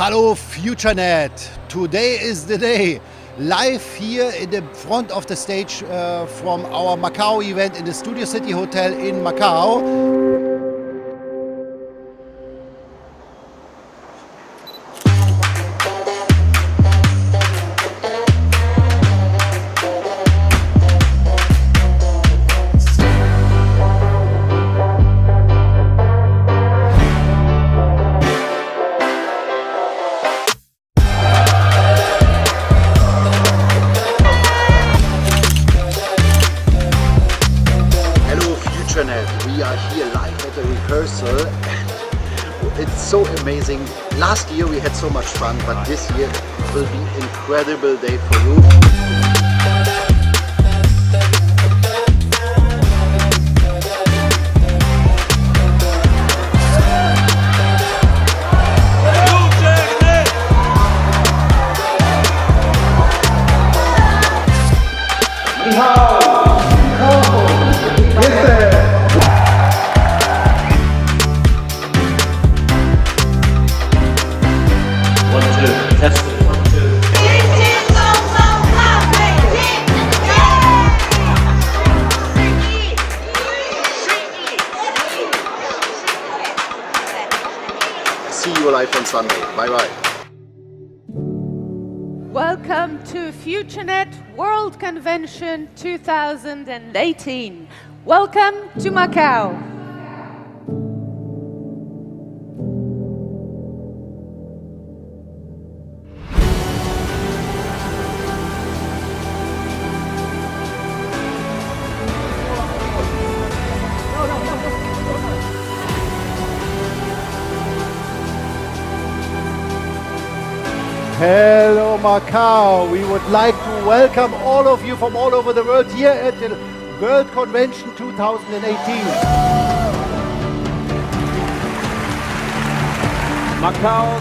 Hello FutureNet, today is the day. Live here in the front of the stage from our Macau event in the Studio City Hotel in Macau. We are here live at the rehearsal. It's so amazing. Last year we had so much fun, but this year it will be an incredible day for you. See you live on Sunday. Bye-bye. Welcome to FutureNet World Convention 2018. Welcome to Macau. Hello Macau, we would like to welcome all of you from all over the world here at the World Convention 2018. Macau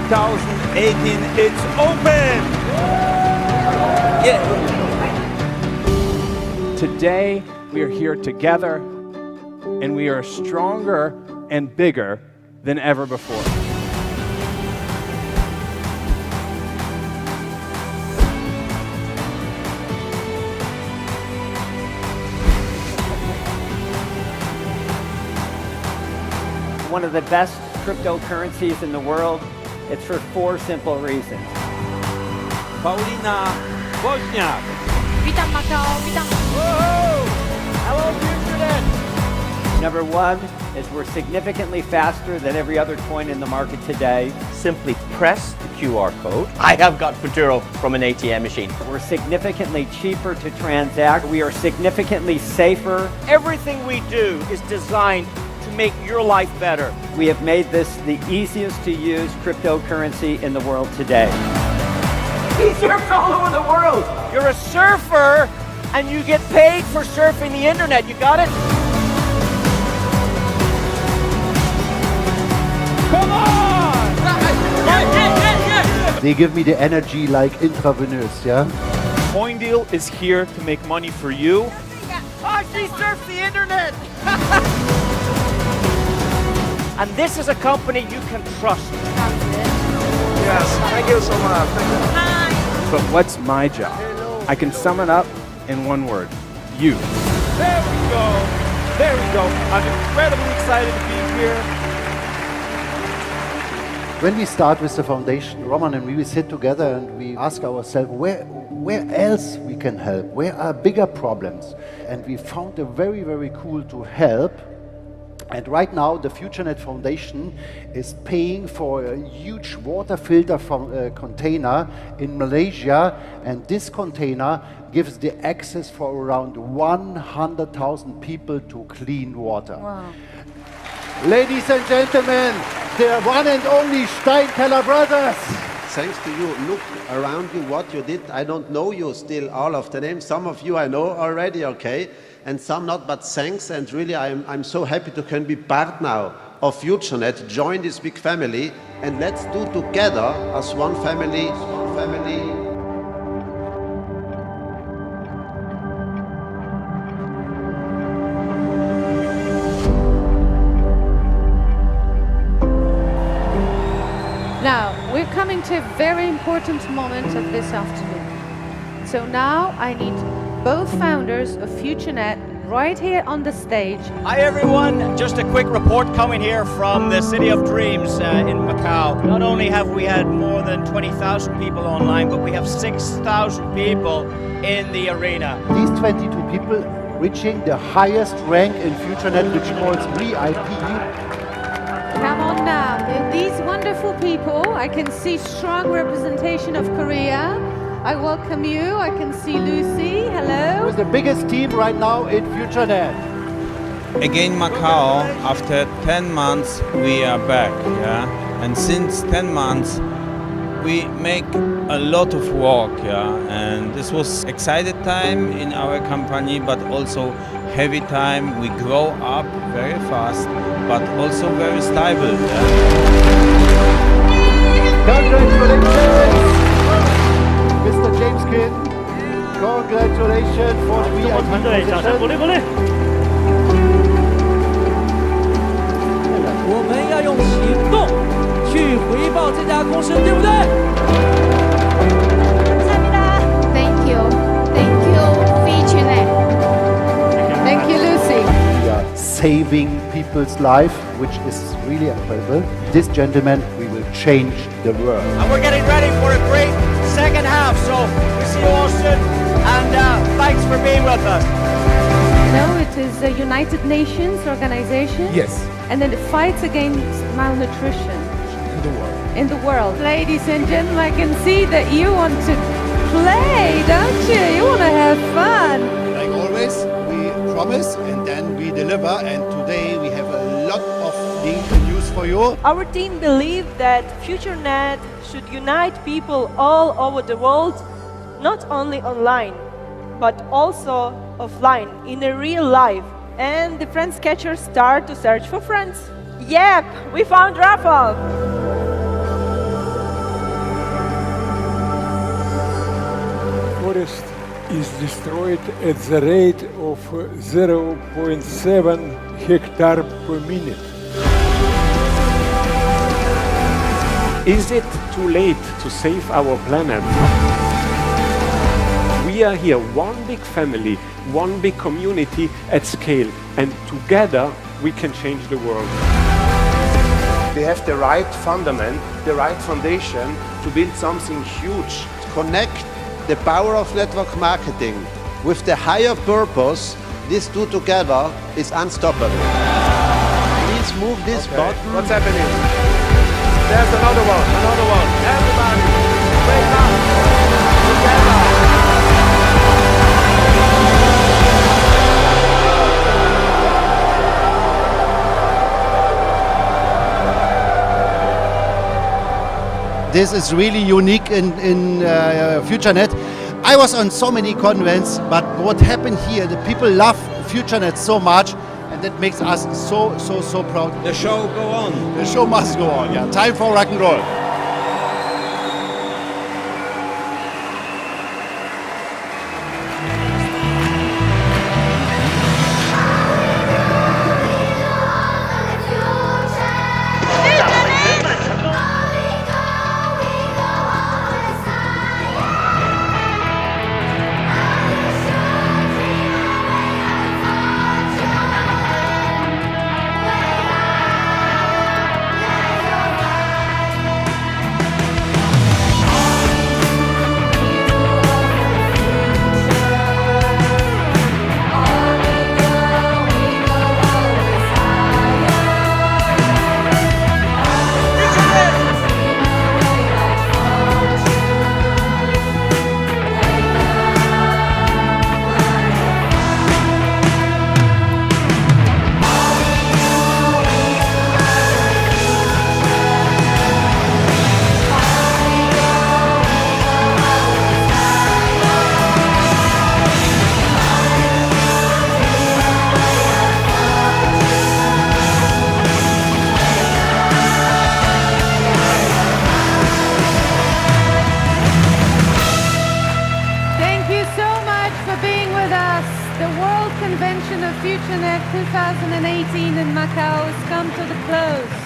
2018, it's open! Yeah. Today we are here together and we are stronger and bigger than ever before. One of the best cryptocurrencies in the world. It's for 4 simple reasons. Paulina Wozniak. Witam Macao, witam. Whoa! Hello, FutureNet! Number 1 is we're significantly faster than every other coin in the market today. Simply press the QR code. I have got Futuro from an ATM machine. We're significantly cheaper to transact. We are significantly safer. Everything we do is designed to make your life better. We have made this the easiest to use cryptocurrency in the world today. We surf all over the world. You're a surfer and you get paid for surfing the internet. You got it? Come on! They give me the energy like intravenous, yeah? CoinDeal is here to make money for you. Oh, she surfs the internet! And this is a company you can trust. Yes, thank you so much. But what's my job? I can sum it up in one word. You. There we go. There we go. I'm incredibly excited to be here. When we start with the foundation, Roman and me, we sit together and we ask ourselves where else we can help, where are bigger problems. And we found a very, very cool to help. And right now, the FutureNet Foundation is paying for a huge water filter from a container in Malaysia, and this container gives the access for around 100,000 people to clean water. Wow. Ladies and gentlemen, the one and only Steinkeller brothers. Thanks to you. Look around you what you did. I don't know you still, all of the names. Some of you I know already, okay? And some not, but thanks. And really, I'm so happy to can be part now of FutureNet, join this big family, and let's do together as one family. Now, we a very important moment of this afternoon. So now I need both founders of FutureNet right here on the stage. Hi everyone, just a quick report coming here from the City of Dreams in Macau. Not only have we had more than 20,000 people online, but we have 6,000 people in the arena. These 22 people reaching the highest rank in FutureNet, which calls VIP. Come on now, these wonderful people, I can see strong representation of Korea. I welcome you, I can see Lucy, hello. Who's the biggest team right now in FutureNet? Again, Macau, after 10 months, we are back, yeah? And since 10 months, we make a lot of work, yeah? And this was excited time in our company, but also heavy time. We grow up very fast, but also very stable, yeah? Congratulations! Mr. James Kidd, congratulations for the VIP position. 我们要用行动去回报这家公司，对不对？ Thank you. Thank you, FutureNet. Thank you, Lucy. We are saving people's life, which is really incredible. This gentleman, we will change the world. And we're getting ready for a great second half, so we see you all soon, and thanks for being with us. No, it is a United Nations organization. Yes. And then it fights against malnutrition in the world. Ladies and gentlemen, I can see that you want to play, don't you? You want to have fun. Like always, we promise and then we deliver, and today we have a lot of news for you. Our team believes that FutureNet should unite people all over the world, not only online, but also offline, in a real life. And the friends catchers start to search for friends. Yep, we found Rafael. Forest is destroyed at the rate of 0.7 hectare per minute. Is it too late to save our planet? We are here, one big family, one big community at scale, and together we can change the world. We have the right fundament, the right foundation to build something huge. Connect the power of network marketing with the higher purpose. These two together is unstoppable. Please move this button. What's happening? There's another one, another one. Everybody, wake up together. This is really unique in FutureNet. I was on so many convents, but what happened here, the people love FutureNet so much, and that makes us so proud. The show go on. The show must go on, yeah. Time for rock and roll. Convention of FutureNet 2018 in Macau has come to the close.